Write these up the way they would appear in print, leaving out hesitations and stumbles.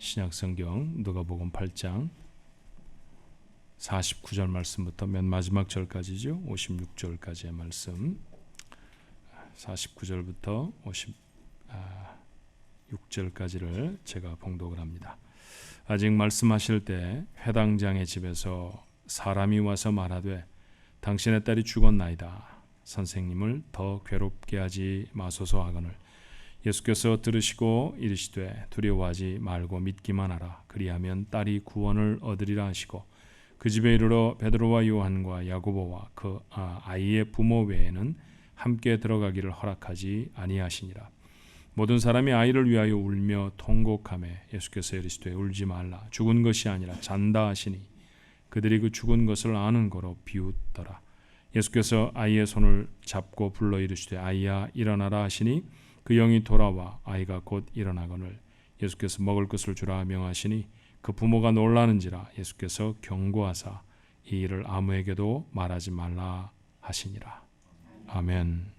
신약성경 누가복음 8장 49절 말씀부터 맨 마지막 절까지죠. 56절까지의 말씀, 49절부터 56절까지를 제가 봉독을 합니다. 아직 말씀하실 때 회당장의 집에서 사람이 와서 말하되 당신의 딸이 죽었나이다. 선생님을 더 괴롭게 하지 마소서 하거늘 예수께서 들으시고 이르시되 두려워하지 말고 믿기만 하라. 그리하면 딸이 구원을 얻으리라 하시고 그 집에 이르러 베드로와 요한과 야고보와 그 아이의 부모 외에는 함께 들어가기를 허락하지 아니하시니라. 모든 사람이 아이를 위하여 울며 통곡하매 예수께서 이르시되 울지 말라. 죽은 것이 아니라 잔다 하시니 그들이 그 죽은 것을 아는 거로 비웃더라. 예수께서 아이의 손을 잡고 불러 이르시되 아이야 일어나라 하시니 그 영이 돌아와 아이가 곧 일어나거늘 예수께서 먹을 것을 주라 명하시니 그 부모가 놀라는지라. 예수께서 경고하사 이 일을 아무에게도 말하지 말라 하시니라. 아멘.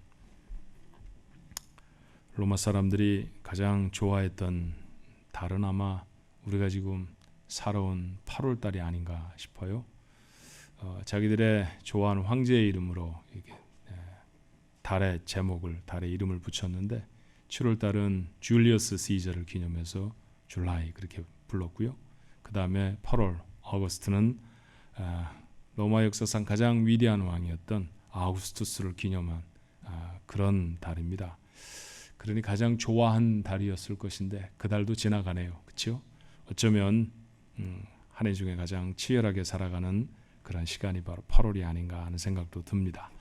로마 사람들이 가장 좋아했던 달은 아마 우리가 지금 살아온 8월 달이 아닌가 싶어요. 자기들의 좋아하는 황제의 이름으로 이렇게 달의 제목을, 달의 이름을 붙였는데 7월 달은 줄리어스 시저를 기념해서 줄라이 그렇게 불렀고요. 그 다음에 8월 어거스트는 로마 역사상 가장 위대한 왕이었던 아우구스투스를 기념한 그런 달입니다. 그러니 가장 좋아한 달이었을 것인데 그 달도 지나가네요. 그렇죠? 어쩌면 한 해 중에 가장 치열하게 살아가는 그런 시간이 바로 8월이 아닌가 하는 생각도 듭니다.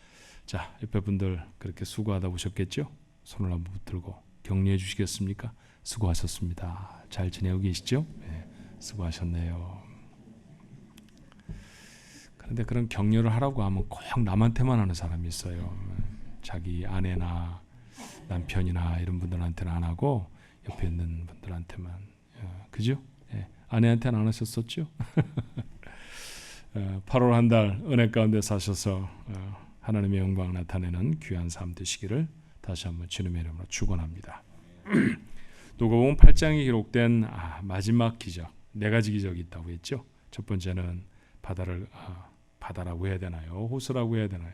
자, 옆에 분들 그렇게 수고하다 오셨겠죠? 손을 한번 붙들고 격려해 주시겠습니까? 수고하셨습니다. 잘 지내고 계시죠? 네, 수고하셨네요. 그런데 그런 격려를 하라고 하면 꼭 남한테만 하는 사람이 있어요. 자기 아내나 남편이나 이런 분들한테는 안 하고 옆에 있는 분들한테만. 그죠? 네, 아내한테는 안 하셨었죠? 8월 한 달 은혜 가운데 사셔서 하나님의 영광 나타내는 귀한 삶 되시기를 다시 한번 주님의 이름으로 축원합니다. 누가복음 8장에 기록된 마지막 기적, 네 가지 기적이 있다고 했죠. 첫 번째는 바다라고 해야 되나요? 호수라고 해야 되나요?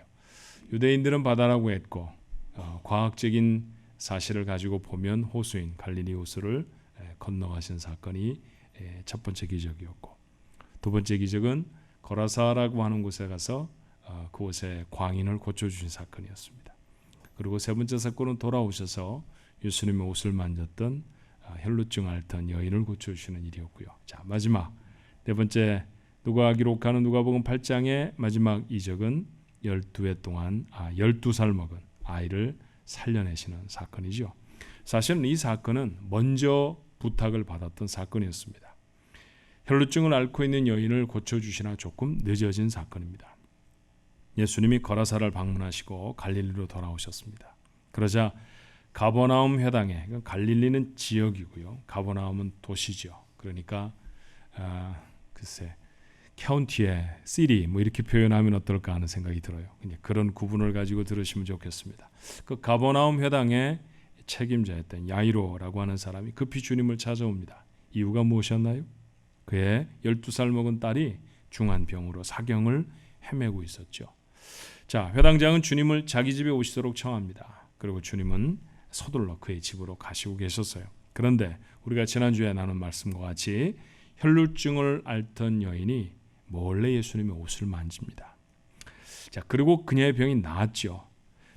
유대인들은 바다라고 했고 과학적인 사실을 가지고 보면 호수인 갈릴리 호수를 건너가신 사건이 첫 번째 기적이었고, 두 번째 기적은 거라사라고 하는 곳에 가서 그곳에 광인을 고쳐주신 사건이었습니다. 그리고 세 번째 사건은 돌아오셔서 예수님의 옷을 만졌던 혈루증 앓던 여인을 고쳐주시는 일이었고요. 자, 마지막 네 번째 누가 기록하는 누가복음 8장의 마지막 이적은 12해 동안 12살 먹은 아이를 살려내시는 사건이죠. 사실은 이 사건은 먼저 부탁을 받았던 사건이었습니다. 혈루증을 앓고 있는 여인을 고쳐주시나 조금 늦어진 사건입니다. 예수님이 거라사를 방문하시고 갈릴리로 돌아오셨습니다. 그러자 가버나움 회당에, 갈릴리는 지역이고요, 가버나움은 도시죠. 그러니까 카운티의 시리 이렇게 표현하면 어떨까 하는 생각이 들어요. 그런 구분을 가지고 들으시면 좋겠습니다. 그 가버나움 회당의 책임자였던 야이로라고 하는 사람이 급히 주님을 찾아옵니다. 이유가 무엇이었나요? 그의 12살 먹은 딸이 중한 병으로 사경을 헤매고 있었죠. 자, 회당장은 주님을 자기 집에 오시도록 청합니다. 그리고 주님은 서둘러 그의 집으로 가시고 계셨어요. 그런데 우리가 지난주에 나눈 말씀과 같이 혈루증을 앓던 여인이 몰래 예수님의 옷을 만집니다. 자, 그리고 그녀의 병이 나았죠.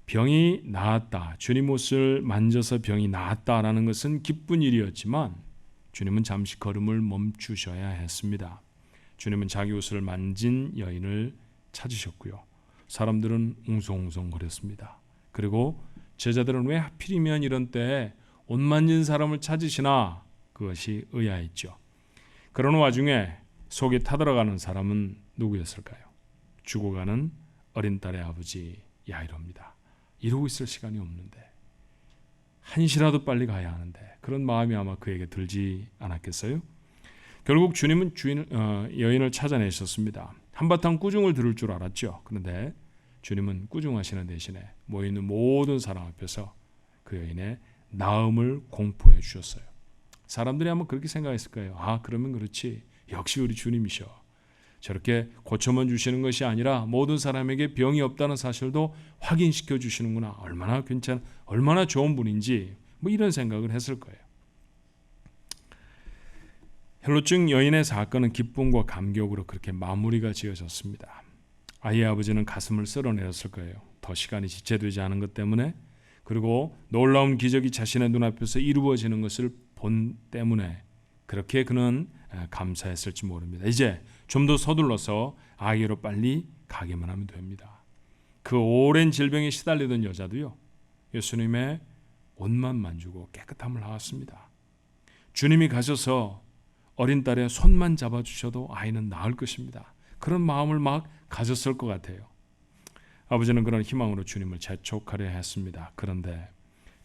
병이 나았다, 주님 옷을 만져서 병이 나았다라는 것은 기쁜 일이었지만 주님은 잠시 걸음을 멈추셔야 했습니다. 주님은 자기 옷을 만진 여인을 찾으셨고요. 사람들은 웅성웅성거렸습니다. 그리고 제자들은 왜 하필이면 이런 때에 옷 만진 사람을 찾으시나, 그것이 의아했죠. 그런 와중에 속에 타들어가는 사람은 누구였을까요? 죽어가는 어린 딸의 아버지 야이로입니다. 이러고 있을 시간이 없는데, 한시라도 빨리 가야 하는데, 그런 마음이 아마 그에게 들지 않았겠어요? 결국 주님은 여인을 찾아내셨습니다. 한바탕 꾸중을 들을 줄 알았죠. 그런데 주님은 꾸중하시는 대신에 모여있는 모든 사람 앞에서 그 여인의 나음을 공포해 주셨어요. 사람들이 아마 그렇게 생각했을 거예요. 아, 그러면 그렇지. 역시 우리 주님이셔. 저렇게 고쳐만 주시는 것이 아니라 모든 사람에게 병이 없다는 사실도 확인시켜 주시는구나. 얼마나 좋은 분인지 뭐 이런 생각을 했을 거예요. 혈루증 여인의 사건은 기쁨과 감격으로 그렇게 마무리가 지어졌습니다. 아이의 아버지는 가슴을 쓸어내렸을 거예요. 더 시간이 지체되지 않은 것 때문에, 그리고 놀라운 기적이 자신의 눈앞에서 이루어지는 것을 본 때문에 그렇게 그는 감사했을지 모릅니다. 이제 좀 더 서둘러서 아이로 빨리 가기만 하면 됩니다. 그 오랜 질병에 시달리던 여자도요, 예수님의 옷만 만지고 깨끗함을 나왔습니다. 주님이 가셔서 어린 딸의 손만 잡아주셔도 아이는 나을 것입니다. 그런 마음을 막 가졌을 것 같아요. 아버지는 그런 희망으로 주님을 재촉하려 했습니다. 그런데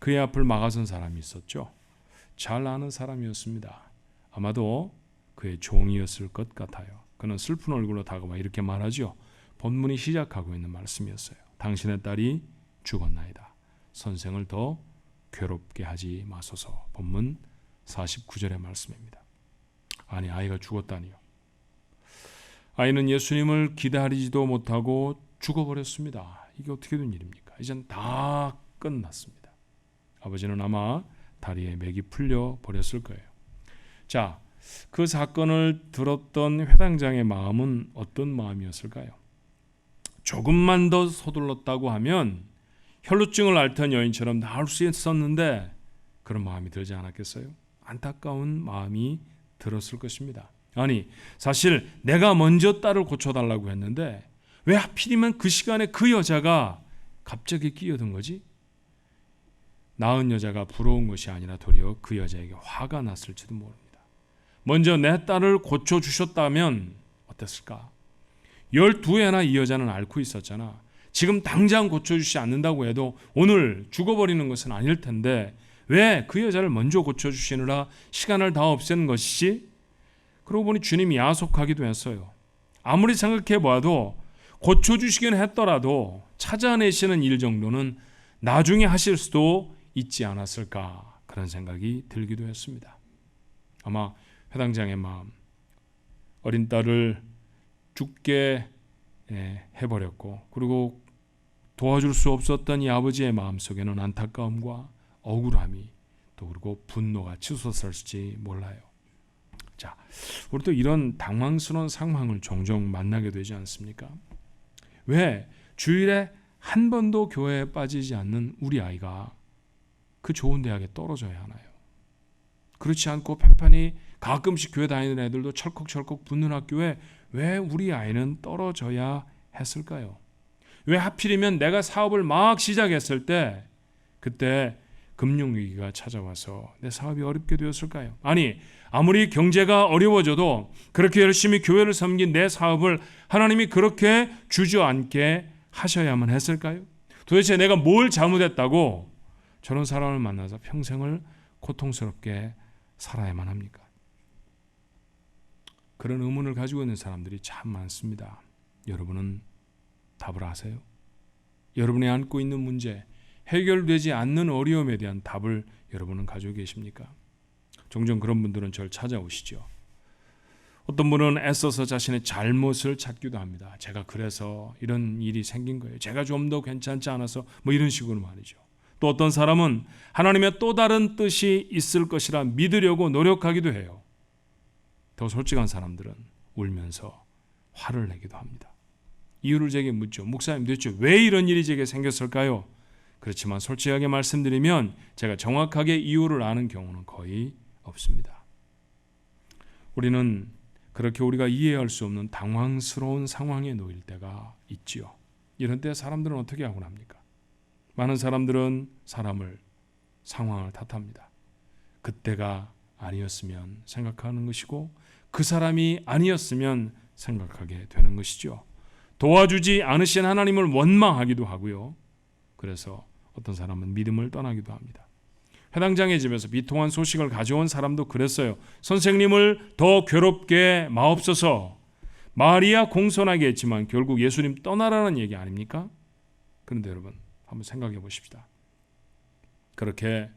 그의 앞을 막아선 사람이 있었죠. 잘 아는 사람이었습니다. 아마도 그의 종이었을 것 같아요. 그는 슬픈 얼굴로 다가와 이렇게 말하죠. 본문이 시작하고 있는 말씀이었어요. 당신의 딸이 죽었나이다. 선생을 더 괴롭게 하지 마소서. 본문 49절의 말씀입니다. 아니, 아이가 죽었다니요. 아이는 예수님을 기다리지도 못하고 죽어버렸습니다. 이게 어떻게 된 일입니까? 이젠 다 끝났습니다. 아버지는 아마 다리에 맥이 풀려 버렸을 거예요. 자, 그 사건을 들었던 회당장의 마음은 어떤 마음이었을까요? 조금만 더 서둘렀다고 하면 혈루증을 앓던 여인처럼 나을 수 있었는데 그런 마음이 들지 않았겠어요? 안타까운 마음이 들었을 것입니다. 아니, 사실 내가 먼저 딸을 고쳐달라고 했는데 왜 하필이면 그 시간에 그 여자가 갑자기 끼어든 거지? 낳은 여자가 부러운 것이 아니라 도리어 그 여자에게 화가 났을지도 모릅니다. 먼저 내 딸을 고쳐주셨다면 어땠을까? 12회나 이 여자는 앓고 있었잖아. 지금 당장 고쳐주지 않는다고 해도 오늘 죽어버리는 것은 아닐 텐데 왜 그 여자를 먼저 고쳐주시느라 시간을 다 없앤 것이지? 그러고 보니 주님이 야속하기도 했어요. 아무리 생각해 봐도 고쳐주시긴 했더라도 찾아내시는 일 정도는 나중에 하실 수도 있지 않았을까, 그런 생각이 들기도 했습니다. 아마 회당장의 마음, 어린 딸을 죽게 해버렸고 그리고 도와줄 수 없었던 이 아버지의 마음속에는 안타까움과 억울함이 또 그리고 분노가 치솟았을지 몰라요. 자, 우리도 이런 당황스러운 상황을 종종 만나게 되지 않습니까? 왜 주일에 한 번도 교회에 빠지지 않는 우리 아이가 그 좋은 대학에 떨어져야 하나요? 그렇지 않고 편편히 가끔씩 교회 다니는 애들도 철컥철컥 붙는 학교에 왜 우리 아이는 떨어져야 했을까요? 왜 하필이면 내가 사업을 막 시작했을 때 그때 금융위기가 찾아와서 내 사업이 어렵게 되었을까요? 아니, 아무리 경제가 어려워져도 그렇게 열심히 교회를 섬긴 내 사업을 하나님이 그렇게 주저앉게 하셔야만 했을까요? 도대체 내가 뭘 잘못했다고 저런 사람을 만나서 평생을 고통스럽게 살아야만 합니까? 그런 의문을 가지고 있는 사람들이 참 많습니다. 여러분은 답을 아세요? 여러분이 안고 있는 문제, 해결되지 않는 어려움에 대한 답을 여러분은 가지고 계십니까? 종종 그런 분들은 저를 찾아오시죠. 어떤 분은 애써서 자신의 잘못을 찾기도 합니다. 제가 그래서 이런 일이 생긴 거예요. 제가 좀 더 괜찮지 않아서 뭐 이런 식으로 말이죠. 또 어떤 사람은 하나님의 또 다른 뜻이 있을 것이라 믿으려고 노력하기도 해요. 더 솔직한 사람들은 울면서 화를 내기도 합니다. 이유를 제게 묻죠. 목사님, 도대체 왜 이런 일이 제게 생겼을까요? 그렇지만 솔직하게 말씀드리면 제가 정확하게 이유를 아는 경우는 거의 없습니다. 우리는 그렇게 우리가 이해할 수 없는 당황스러운 상황에 놓일 때가 있지요. 이런 때 사람들은 어떻게 하곤 합니까? 많은 사람들은 상황을 탓합니다. 그때가 아니었으면 생각하는 것이고 그 사람이 아니었으면 생각하게 되는 것이죠. 도와주지 않으신 하나님을 원망하기도 하고요. 그래서 어떤 사람은 믿음을 떠나기도 합니다. 회당장의 집에서 비통한 소식을 가져온 사람도 그랬어요. 선생님을 더 괴롭게 마옵소서. 말이야 공손하게 했지만 결국 예수님 떠나라는 얘기 아닙니까? 그런데 여러분 한번 생각해 보십시다. 그렇게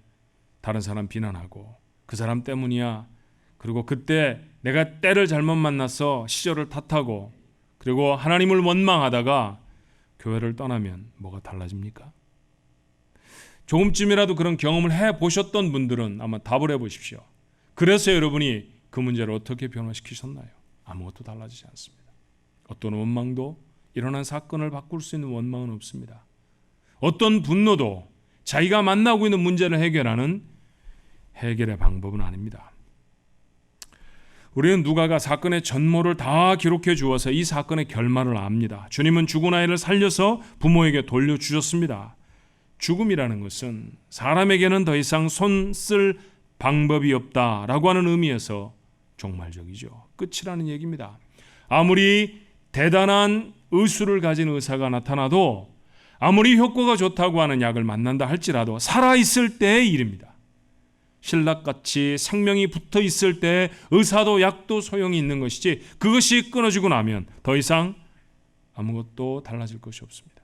다른 사람 비난하고 그 사람 때문이야. 그리고 그때 내가 때를 잘못 만나서 시절을 탓하고 그리고 하나님을 원망하다가 교회를 떠나면 뭐가 달라집니까? 조금쯤이라도 그런 경험을 해보셨던 분들은 아마 답을 해보십시오. 그래서 여러분이 그 문제를 어떻게 변화시키셨나요? 아무것도 달라지지 않습니다. 어떤 원망도 일어난 사건을 바꿀 수 있는 원망은 없습니다. 어떤 분노도 자기가 만나고 있는 문제를 해결하는 해결의 방법은 아닙니다. 우리는 누가가 사건의 전모를 다 기록해 주어서 이 사건의 결말을 압니다. 주님은 죽은 아이를 살려서 부모에게 돌려주셨습니다. 죽음이라는 것은 사람에게는 더 이상 손 쓸 방법이 없다라고 하는 의미에서 종말적이죠. 끝이라는 얘기입니다. 아무리 대단한 의술을 가진 의사가 나타나도 아무리 효과가 좋다고 하는 약을 만난다 할지라도 살아있을 때의 일입니다. 신락같이 생명이 붙어 있을 때 의사도 약도 소용이 있는 것이지 그것이 끊어지고 나면 더 이상 아무것도 달라질 것이 없습니다.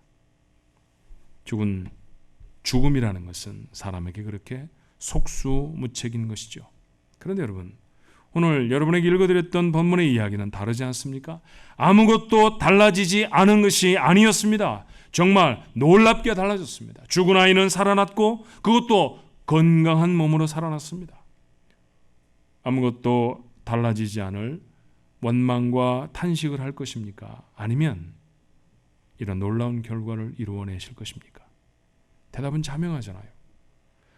죽음이라는 것은 사람에게 그렇게 속수무책인 것이죠. 그런데 여러분, 오늘 여러분에게 읽어드렸던 본문의 이야기는 다르지 않습니까? 아무것도 달라지지 않은 것이 아니었습니다. 정말 놀랍게 달라졌습니다. 죽은 아이는 살아났고 그것도 건강한 몸으로 살아났습니다. 아무것도 달라지지 않을 원망과 탄식을 할 것입니까? 아니면 이런 놀라운 결과를 이루어내실 것입니까? 대답은 자명하잖아요.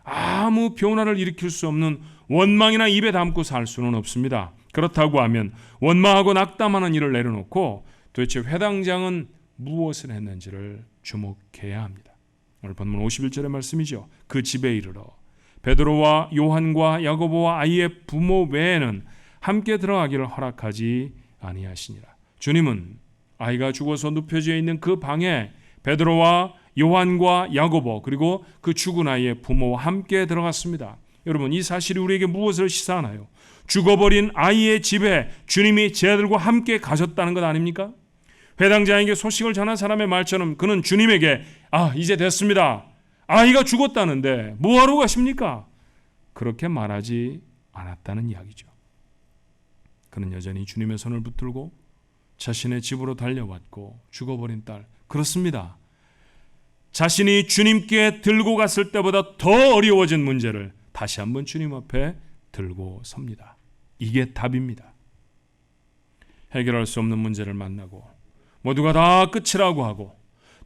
아무 변화를 일으킬 수 없는 원망이나 입에 담고 살 수는 없습니다. 그렇다고 하면 원망하고 낙담하는 일을 내려놓고 도대체 회당장은 무엇을 했는지를 주목해야 합니다. 오늘 본문 51절의 말씀이죠. 그 집에 이르러 베드로와 요한과 야고보와 아이의 부모 외에는 함께 들어가기를 허락하지 아니하시니라. 주님은 아이가 죽어서 눕혀져 있는 그 방에 베드로와 요한과 야고보 그리고 그 죽은 아이의 부모와 함께 들어갔습니다. 여러분, 이 사실이 우리에게 무엇을 시사하나요? 죽어버린 아이의 집에 주님이 제 아들과 함께 가셨다는 것 아닙니까? 회당장에게 소식을 전한 사람의 말처럼 그는 주님에게 이제 됐습니다. 아이가 죽었다는데 뭐하러 가십니까? 그렇게 말하지 않았다는 이야기죠. 그는 여전히 주님의 손을 붙들고 자신의 집으로 달려왔고 죽어버린 딸, 그렇습니다. 자신이 주님께 들고 갔을 때보다 더 어려워진 문제를 다시 한번 주님 앞에 들고 섭니다. 이게 답입니다. 해결할 수 없는 문제를 만나고 모두가 다 끝이라고 하고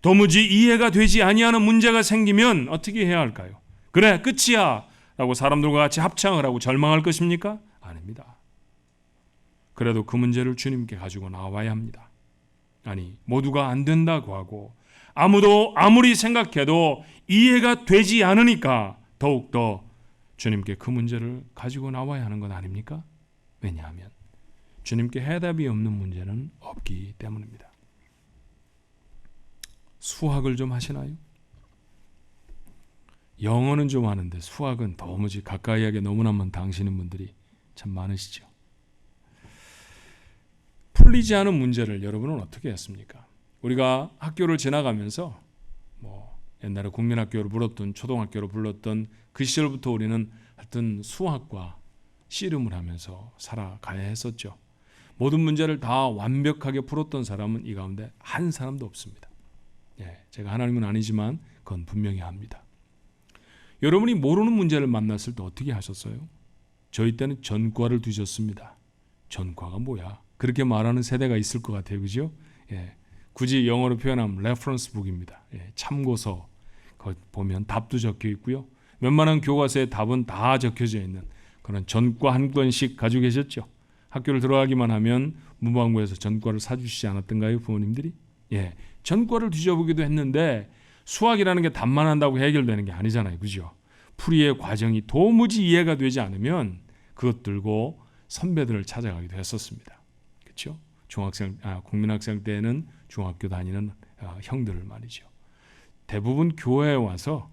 도무지 이해가 되지 아니하는 문제가 생기면 어떻게 해야 할까요? 그래, 끝이야 라고 사람들과 같이 합창을 하고 절망할 것입니까? 아닙니다. 그래도 그 문제를 주님께 가지고 나와야 합니다. 아니, 모두가 안 된다고 하고 아무도 아무리 생각해도 이해가 되지 않으니까 더욱더 주님께 그 문제를 가지고 나와야 하는 것 아닙니까? 왜냐하면 주님께 해답이 없는 문제는 없기 때문입니다. 수학을 좀 하시나요? 영어는 좀 하는데 수학은 도무지 가까이 하게 너무나 당신인 분들이 참 많으시죠. 풀리지 않은 문제를 여러분은 어떻게 했습니까? 우리가 학교를 지나가면서 옛날에 국민학교로 불렀던 초등학교로 불렀던 그 시절부터 우리는 하여튼 수학과 씨름을 하면서 살아가야 했었죠. 모든 문제를 다 완벽하게 풀었던 사람은 이 가운데 한 사람도 없습니다. 제가 하나님은 아니지만 그건 분명히 합니다. 여러분이 모르는 문제를 만났을 때 어떻게 하셨어요? 저희 때는 전과를 뒤졌습니다. 전과가 뭐야? 그렇게 말하는 세대가 있을 것 같아요. 그죠? 굳이 영어로 표현하면 레퍼런스 북입니다. 참고서 거기 보면 답도 적혀 있고요. 웬만한 교과서에 답은 다 적혀져 있는 그런 전과 한 권씩 가지고 계셨죠. 학교를 들어가기만 하면 문방구에서 전과를 사주시지 않았던가요? 부모님들이? 전과를 뒤져보기도 했는데 수학이라는 게 답만 한다고 해결되는 게 아니잖아요. 그죠? 풀이의 과정이 도무지 이해가 되지 않으면 그것 들고 선배들을 찾아가기도 했었습니다. 그렇죠? 국민학생 때는 중학교 다니는 형들을 말이죠. 대부분 교회에 와서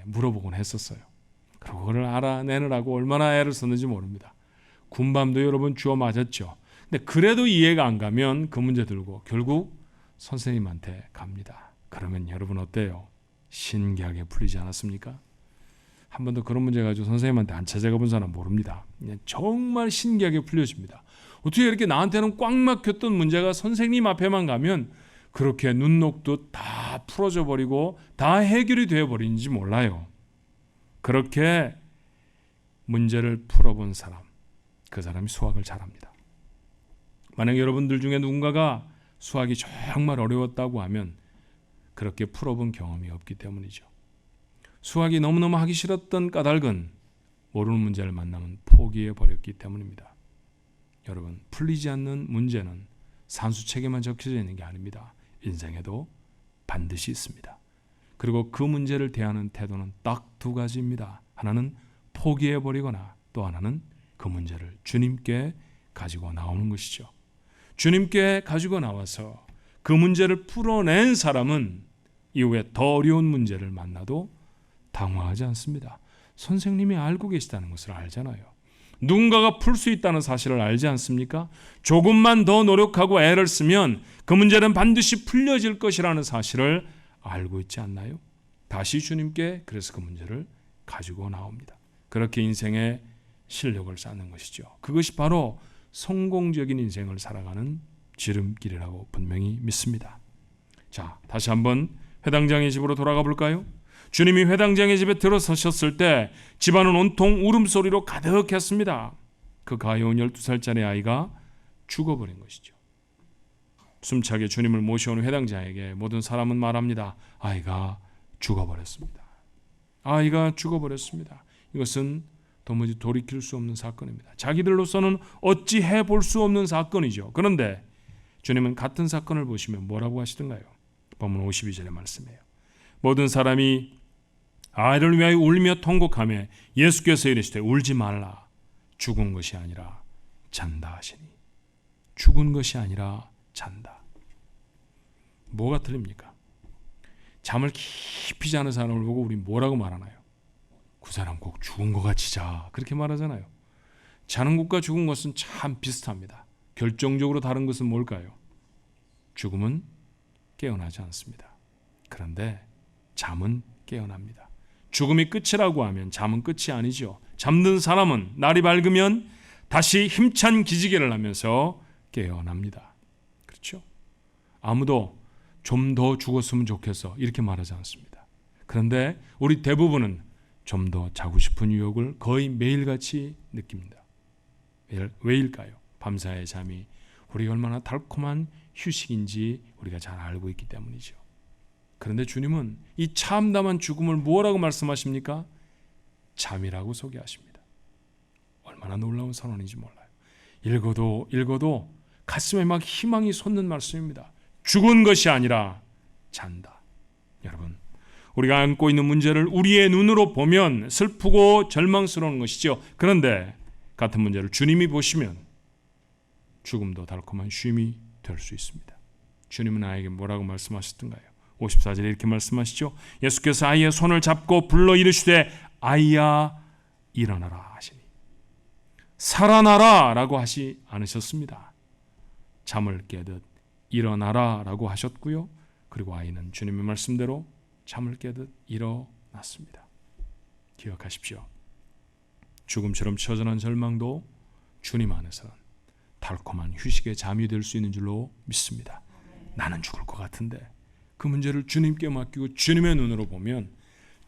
물어보곤 했었어요. 그리고 그걸 알아내느라고 얼마나 애를 썼는지 모릅니다. 군밤도 여러 번 주워 맞았죠. 근데 그래도 이해가 안 가면 그 문제 들고 결국 선생님한테 갑니다. 그러면 여러분 어때요? 신기하게 풀리지 않았습니까? 한 번도 그런 문제 가지고 선생님한테 안 찾아가 본 사람 모릅니다. 정말 신기하게 풀려집니다. 어떻게 이렇게 나한테는 꽉 막혔던 문제가 선생님 앞에만 가면 그렇게 눈 녹듯 다 풀어져 버리고 다 해결이 되어버리는지 몰라요. 그렇게 문제를 풀어본 사람, 그 사람이 수학을 잘합니다. 만약 여러분들 중에 누군가가 수학이 정말 어려웠다고 하면 그렇게 풀어본 경험이 없기 때문이죠. 수학이 너무너무 하기 싫었던 까닭은 모르는 문제를 만나면 포기해버렸기 때문입니다. 여러분, 풀리지 않는 문제는 산수책에만 적혀져 있는 게 아닙니다. 인생에도 반드시 있습니다. 그리고 그 문제를 대하는 태도는 딱 두 가지입니다. 하나는 포기해버리거나 또 하나는 그 문제를 주님께 가지고 나오는 것이죠. 주님께 가지고 나와서 그 문제를 풀어낸 사람은 이후에 더 어려운 문제를 만나도 당황하지 않습니다. 선생님이 알고 계시다는 것을 알잖아요. 누군가가 풀 수 있다는 사실을 알지 않습니까? 조금만 더 노력하고 애를 쓰면 그 문제는 반드시 풀려질 것이라는 사실을 알고 있지 않나요? 다시 주님께 그래서 그 문제를 가지고 나옵니다. 그렇게 인생의 실력을 쌓는 것이죠. 그것이 바로 성공적인 인생을 살아가는 지름길이라고 분명히 믿습니다. 자, 다시 한번 회당장의 집으로 돌아가 볼까요? 주님이 회당장의 집에 들어서셨을 때 집안은 온통 울음소리로 가득했습니다. 그 가여운 12살짜리 아이가 죽어버린 것이죠. 숨차게 주님을 모셔온 회당장에게 모든 사람은 말합니다. 아이가 죽어버렸습니다. 아이가 죽어버렸습니다. 이것은 도무지 돌이킬 수 없는 사건입니다. 자기들로서는 어찌 해볼 수 없는 사건이죠. 그런데 주님은 같은 사건을 보시면 뭐라고 하시던가요? 본문 52절의 말씀이에요. 모든 사람이 아이를 위하여 울며 통곡하며 예수께서 이르시되 울지 말라. 죽은 것이 아니라 잔다 하시니. 죽은 것이 아니라 잔다. 뭐가 틀립니까? 잠을 깊이 자는 사람을 보고 우리 뭐라고 말하나요? 그 사람 꼭 죽은 것 같이 자. 그렇게 말하잖아요. 자는 것과 죽은 것은 참 비슷합니다. 결정적으로 다른 것은 뭘까요? 죽음은 깨어나지 않습니다. 그런데 잠은 깨어납니다. 죽음이 끝이라고 하면 잠은 끝이 아니죠. 잠든 사람은 날이 밝으면 다시 힘찬 기지개를 하면서 깨어납니다. 그렇죠? 아무도 좀 더 죽었으면 좋겠어 이렇게 말하지 않습니다. 그런데 우리 대부분은 좀 더 자고 싶은 유혹을 거의 매일같이 느낍니다. 왜일까요? 밤사이의 잠이 우리 얼마나 달콤한 휴식인지 우리가 잘 알고 있기 때문이죠. 그런데 주님은 이 참담한 죽음을 뭐라고 말씀하십니까? 잠이라고 소개하십니다. 얼마나 놀라운 선언인지 몰라요. 읽어도 가슴에 막 희망이 솟는 말씀입니다. 죽은 것이 아니라 잔다. 여러분, 우리가 안고 있는 문제를 우리의 눈으로 보면 슬프고 절망스러운 것이죠. 그런데 같은 문제를 주님이 보시면 죽음도 달콤한 쉼이 될 수 있습니다. 주님은 아이에게 뭐라고 말씀하셨던가요? 54절에 이렇게 말씀하시죠. 예수께서 아이의 손을 잡고 불러 이르시되 아이야 일어나라 하시니. 살아나라 라고 하시 않으셨습니다. 잠을 깨듯 일어나라 라고 하셨고요. 그리고 아이는 주님의 말씀대로 잠을 깨듯 일어났습니다. 기억하십시오. 죽음처럼 처절한 절망도 주님 안에서는 달콤한 휴식의 잠이 될 수 있는 줄로 믿습니다. 나는 죽을 것 같은데 그 문제를 주님께 맡기고 주님의 눈으로 보면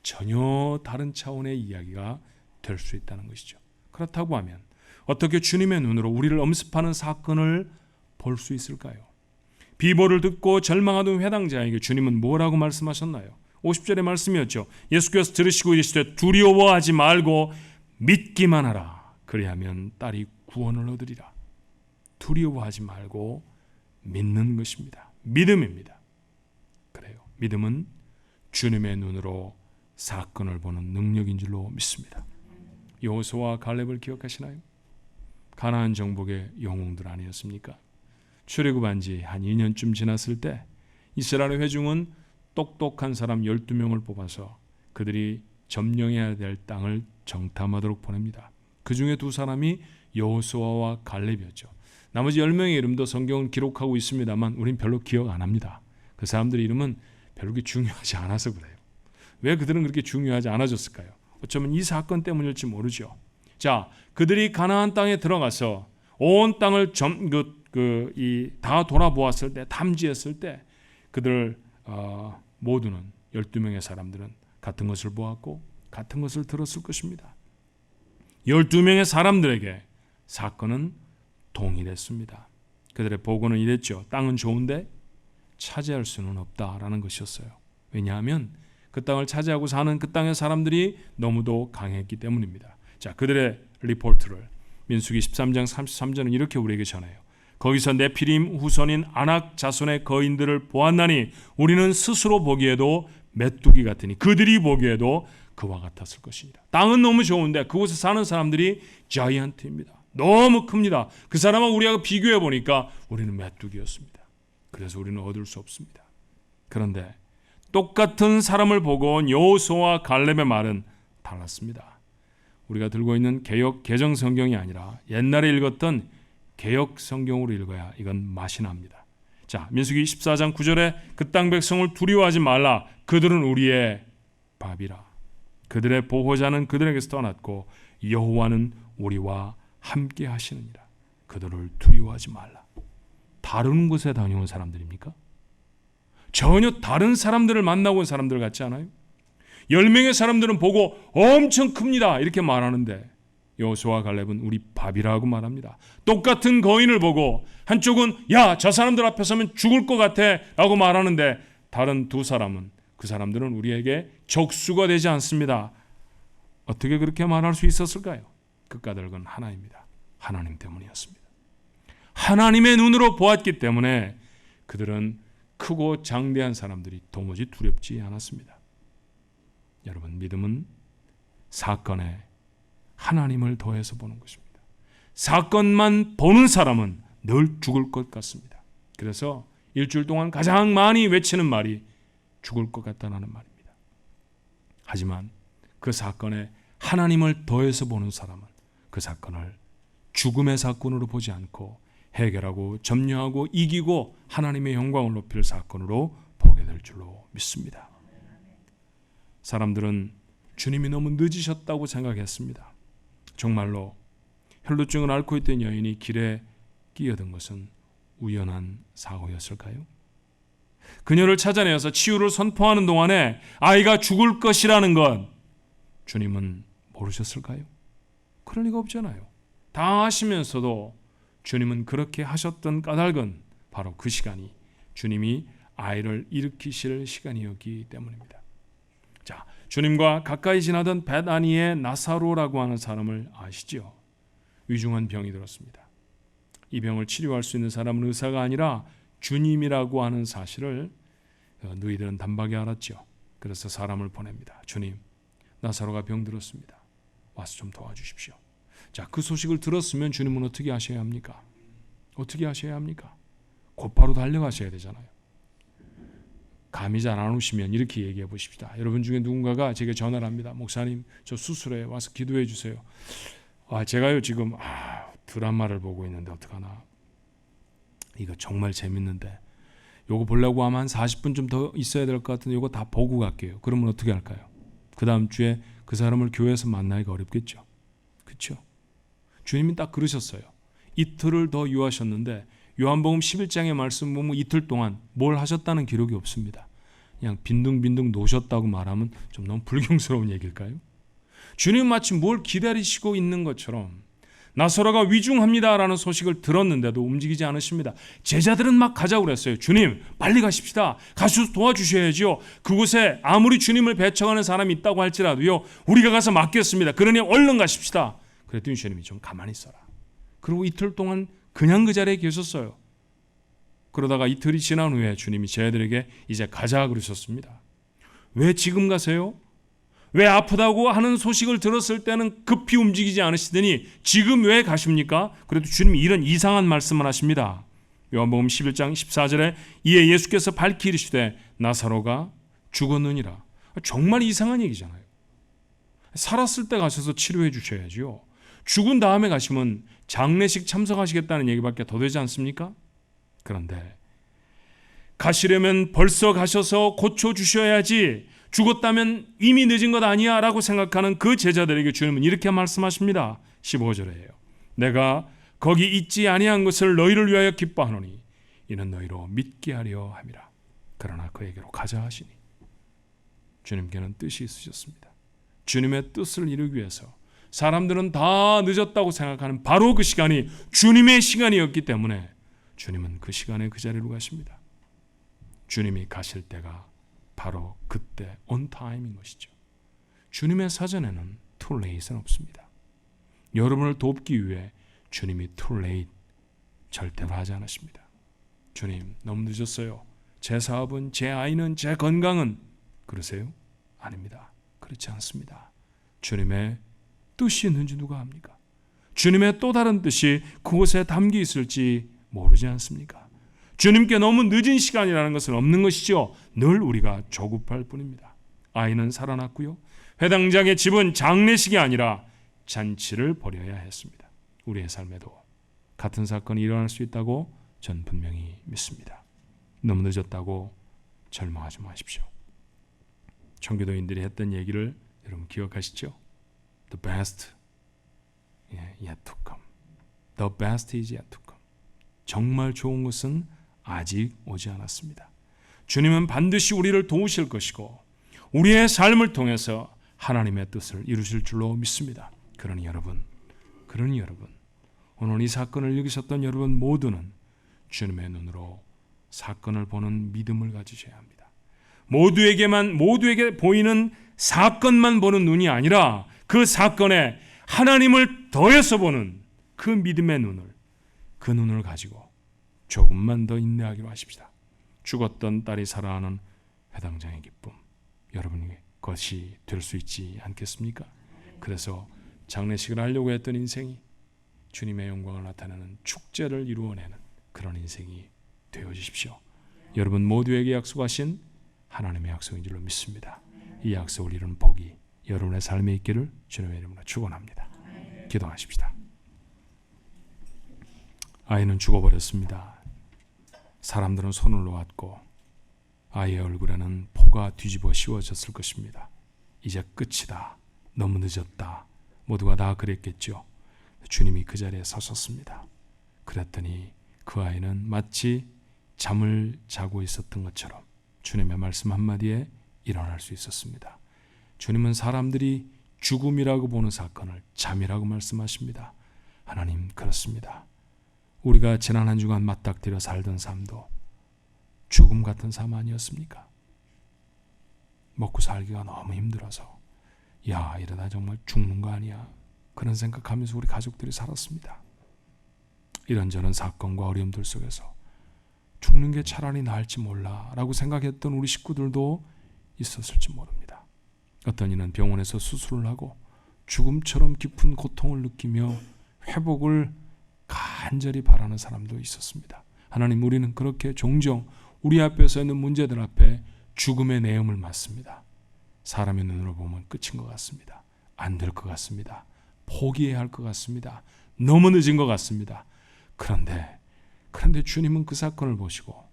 전혀 다른 차원의 이야기가 될 수 있다는 것이죠. 그렇다고 하면 어떻게 주님의 눈으로 우리를 엄습하는 사건을 볼 수 있을까요? 비보를 듣고 절망하던 회당자에게 주님은 뭐라고 말씀하셨나요? 50절의 말씀이었죠. 예수께서 들으시고 이르시되 두려워하지 말고 믿기만 하라. 그리하면 딸이 구원을 얻으리라. 두려워하지 말고 믿는 것입니다. 믿음입니다. 그래요. 믿음은 주님의 눈으로 사건을 보는 능력인 줄로 믿습니다. 여호수아와 갈렙을 기억하시나요? 가나안 정복의 영웅들 아니었습니까? 출애굽한 지 한 2년쯤 지났을 때 이스라엘 회중은 똑똑한 사람 12명을 뽑아서 그들이 점령해야 될 땅을 정탐하도록 보냅니다. 그 중에 두 사람이 여호수아와 갈렙이었죠. 나머지 10명의 이름도 성경은 기록하고 있습니다만 우린 별로 기억 안 합니다. 그 사람들의 이름은 별로 중요하지 않아서 그래요. 왜 그들은 그렇게 중요하지 않아졌을까요? 어쩌면 이 사건 때문일지 모르죠. 자, 그들이 가나안 땅에 들어가서 온 땅을 다 돌아보았을 때, 탐지했을 때 그들 모두는 12명의 사람들은 같은 것을 보았고 같은 것을 들었을 것입니다. 12명의 사람들에게 사건은 동일했습니다. 그들의 보고는 이랬죠. 땅은 좋은데 차지할 수는 없다라는 것이었어요. 왜냐하면 그 땅을 차지하고 사는 그 땅의 사람들이 너무도 강했기 때문입니다. 자, 그들의 리포트를 민수기 13장 33절은 이렇게 우리에게 전해요. 거기서 네피림 후손인 아낙 자손의 거인들을 보았나니 우리는 스스로 보기에도 메뚜기 같으니 그들이 보기에도 그와 같았을 것이니라. 땅은 너무 좋은데 그곳에 사는 사람들이 자이언트입니다. 너무 큽니다. 그 사람하고 우리하고 비교해 보니까 우리는 메뚜기였습니다. 그래서 우리는 얻을 수 없습니다. 그런데 똑같은 사람을 보고 온 여호수아와 갈렙의 말은 달랐습니다. 우리가 들고 있는 개역 개정 성경이 아니라 옛날에 읽었던 개역 성경으로 읽어야 이건 맛이 납니다. 자, 민수기 14장 9절에 그 땅 백성을 두려워하지 말라. 그들은 우리의 밥이라. 그들의 보호자는 그들에게서 떠났고 여호와는 우리와 함께 하시느니라. 그들을 두려워하지 말라. 다른 곳에 다녀온 사람들입니까? 전혀 다른 사람들을 만나고 온 사람들 같지 않아요? 10명의 사람들은 보고 엄청 큽니다 이렇게 말하는데 여호수아와 갈렙은 우리 밥이라고 말합니다. 똑같은 거인을 보고 한쪽은 야, 저 사람들 앞에 서면 죽을 것 같아 라고 말하는데 다른 두 사람은 그 사람들은 우리에게 적수가 되지 않습니다. 어떻게 그렇게 말할 수 있었을까요? 그 까닭은 하나입니다. 하나님 때문이었습니다. 하나님의 눈으로 보았기 때문에 그들은 크고 장대한 사람들이 도무지 두렵지 않았습니다. 여러분, 믿음은 사건에 하나님을 더해서 보는 것입니다. 사건만 보는 사람은 늘 죽을 것 같습니다. 그래서 일주일 동안 가장 많이 외치는 말이 죽을 것 같다는 말입니다. 하지만 그 사건에 하나님을 더해서 보는 사람은 그 사건을 죽음의 사건으로 보지 않고 해결하고 점령하고 이기고 하나님의 영광을 높일 사건으로 보게 될 줄로 믿습니다. 사람들은 주님이 너무 늦으셨다고 생각했습니다. 정말로 혈루증을 앓고 있던 여인이 길에 끼어든 것은 우연한 사고였을까요? 그녀를 찾아내어서 치유를 선포하는 동안에 아이가 죽을 것이라는 것 주님은 모르셨을까요? 그럴 리가 없잖아요. 다 아시면서도 주님은 그렇게 하셨던 까닭은 바로 그 시간이 주님이 아이를 일으키실 시간이었기 때문입니다. 자, 주님과 가까이 지나던 벳아니의 나사로라고 하는 사람을 아시죠? 위중한 병이 들었습니다. 이 병을 치료할 수 있는 사람은 의사가 아니라 주님이라고 하는 사실을 너희들은 단박에 알았죠. 그래서 사람을 보냅니다. 주님, 나사로가 병들었습니다. 와서 좀 도와주십시오. 자, 그 소식을 들었으면 주님은 어떻게 하셔야 합니까? 어떻게 하셔야 합니까? 곧바로 달려가셔야 되잖아요. 감이 잘 안 오시면 이렇게 얘기해 보십시다. 여러분 중에 누군가가 제게 전화를 합니다. 목사님, 저 수술해 와서 기도해 주세요. 제가요 지금 드라마를 보고 있는데 어떡하나. 이거 정말 재밌는데 요거 보려고 하면 한 40분 좀 더 있어야 될 것 같은데 요거 다 보고 갈게요. 그러면 어떻게 할까요? 그 다음 주에 그 사람을 교회에서 만나기가 어렵겠죠. 그렇죠? 주님이 딱 그러셨어요. 이틀을 더 유하셨는데 요한복음 11장의 말씀 보면 이틀 동안 뭘 하셨다는 기록이 없습니다. 그냥 빈둥빈둥 노셨다고 말하면 좀 너무 불경스러운 얘기일까요? 주님 마치 뭘 기다리시고 있는 것처럼 나사로가 위중합니다라는 소식을 들었는데도 움직이지 않으십니다. 제자들은 막 가자고 그랬어요. 주님, 빨리 가십시다. 가서 도와주셔야지요. 그곳에 아무리 주님을 배척하는 사람이 있다고 할지라도요, 우리가 가서 맡겠습니다. 그러니 얼른 가십시다. 그랬더니 주님이 좀 가만히 있어라. 그리고 이틀 동안 그냥 그 자리에 계셨어요. 그러다가 이틀이 지난 후에 주님이 제자들에게 이제 가자 그러셨습니다. 왜 지금 가세요? 왜 아프다고 하는 소식을 들었을 때는 급히 움직이지 않으시더니 지금 왜 가십니까? 그래도 주님이 이런 이상한 말씀을 하십니다. 요한복음 11장 14절에 이에 예수께서 밝히 이르시되 나사로가 죽었느니라. 정말 이상한 얘기잖아요. 살았을 때 가셔서 치료해 주셔야지요. 죽은 다음에 가시면 장례식 참석하시겠다는 얘기밖에 더 되지 않습니까? 그런데 가시려면 벌써 가셔서 고쳐주셔야지 죽었다면 이미 늦은 것 아니야 라고 생각하는 그 제자들에게 주님은 이렇게 말씀하십니다. 15절에요. 내가 거기 있지 아니한 것을 너희를 위하여 기뻐하노니 이는 너희로 믿게 하려 함이라. 그러나 그에게로 가자 하시니 주님께는 뜻이 있으셨습니다. 주님의 뜻을 이루기 위해서 사람들은 다 늦었다고 생각하는 바로 그 시간이 주님의 시간이었기 때문에 주님은 그 시간에 그 자리로 가십니다. 주님이 가실 때가 바로 그때 on time인 것이죠. 주님의 사전에는 too late은 없습니다. 여러분을 돕기 위해 주님이 too late 절대로 하지 않으십니다. 주님 너무 늦었어요. 제 사업은, 제 아이는, 제 건강은 그러세요? 아닙니다. 그렇지 않습니다. 주님의 뜻이 있는지 누가 압니까? 주님의 또 다른 뜻이 그곳에 담겨 있을지 모르지 않습니까? 주님께 너무 늦은 시간이라는 것은 없는 것이죠. 늘 우리가 조급할 뿐입니다. 아이는 살아났고요. 회당장의 집은 장례식이 아니라 잔치를 벌여야 했습니다. 우리의 삶에도 같은 사건이 일어날 수 있다고 전 분명히 믿습니다. 너무 늦었다고 절망하지 마십시오. 청교도인들이 했던 얘기를 여러분 기억하시죠? The best yet to come. The best is yet to come. 정말 좋은 것은 아직 오지 않았습니다. 주님은 반드시 우리를 도우실 것이고 우리의 삶을 통해서 하나님의 뜻을 이루실 줄로 믿습니다. 그러니 여러분 오늘 이 사건을 읽으셨던 여러분 모두는 주님의 눈으로 사건을 보는 믿음을 가지셔야 합니다. 모두에게 보이는 사건만 보는 눈이 아니라 그 사건에 하나님을 더해서 보는 그 믿음의 그 눈을 가지고 조금만 더 인내하기로 하십시다. 죽었던 딸이 살아나는 회당장의 기쁨, 여러분이 것이 될 수 있지 않겠습니까? 그래서 장례식을 하려고 했던 인생이 주님의 영광을 나타내는 축제를 이루어내는 그런 인생이 되어주십시오. 여러분 모두에게 약속하신 하나님의 약속인 줄로 믿습니다. 이 약속을 이루는 복이 여러분의 삶에 있기를 주님의 이름으로 축원합니다. 기도하십시다. 아이는 죽어버렸습니다. 사람들은 손을 놓았고 아이의 얼굴에는 포가 뒤집어 씌워졌을 것입니다. 이제 끝이다. 너무 늦었다. 모두가 다 그랬겠죠. 주님이 그 자리에 서셨습니다. 그랬더니 그 아이는 마치 잠을 자고 있었던 것처럼 주님의 말씀 한마디에 일어날 수 있었습니다. 주님은 사람들이 죽음이라고 보는 사건을 잠이라고 말씀하십니다. 하나님 그렇습니다. 우리가 지난 한 주간 맞닥뜨려 살던 삶도 죽음 같은 삶 아니었습니까? 먹고 살기가 너무 힘들어서 이러다 정말 죽는 거 아니야? 그런 생각하면서 우리 가족들이 살았습니다. 이런저런 사건과 어려움들 속에서 죽는 게 차라리 나을지 몰라 라고 생각했던 우리 식구들도 있었을지 모릅니다. 어떤 이는 병원에서 수술을 하고 죽음처럼 깊은 고통을 느끼며 회복을 간절히 바라는 사람도 있었습니다. 하나님 우리는 그렇게 종종 우리 앞에서 있는 문제들 앞에 죽음의 내음을 맞습니다. 사람의 눈으로 보면 끝인 것 같습니다. 안 될 것 같습니다. 포기해야 할 것 같습니다. 너무 늦은 것 같습니다. 그런데 주님은 그 사건을 보시고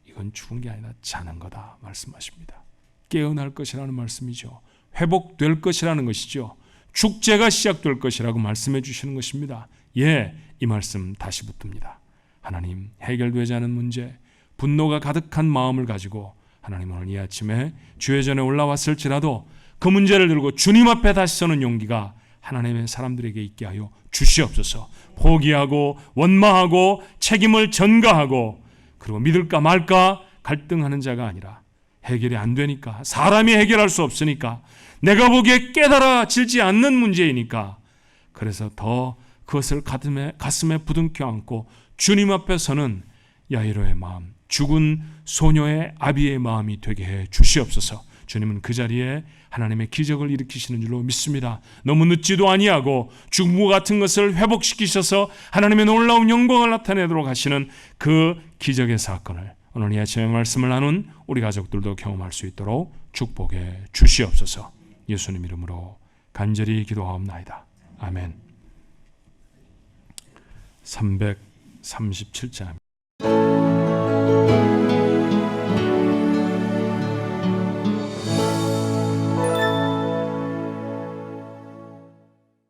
이건 죽은 게 아니라 자는 거다 말씀하십니다. 깨어날 것이라는 말씀이죠. 회복될 것이라는 것이죠. 축제가 시작될 것이라고 말씀해 주시는 것입니다. 이 말씀 다시 붙듭니다. 하나님 해결되지 않은 문제, 분노가 가득한 마음을 가지고 하나님 오늘 이 아침에 주의 전에 올라왔을지라도 그 문제를 들고 주님 앞에 다시 서는 용기가 하나님의 사람들에게 있게 하여 주시옵소서. 포기하고 원망하고 책임을 전가하고 그리고 믿을까 말까 갈등하는 자가 아니라 해결이 안 되니까 사람이 해결할 수 없으니까 내가 보기에 깨달아지지 않는 문제이니까 그래서 더 그것을 가슴에 부둥켜 안고 주님 앞에 서는 야이로의 마음, 죽은 소녀의 아비의 마음이 되게 해 주시옵소서. 주님은 그 자리에 하나님의 기적을 일으키시는 줄로 믿습니다. 너무 늦지도 아니하고 죽음과 같은 것을 회복시키셔서 하나님의 놀라운 영광을 나타내도록 하시는 그 기적의 사건을 오늘 이 아침에 말씀을 나눈 우리 가족들도 경험할 수 있도록 축복해 주시옵소서. 예수님 이름으로 간절히 기도하옵나이다. 아멘. 337장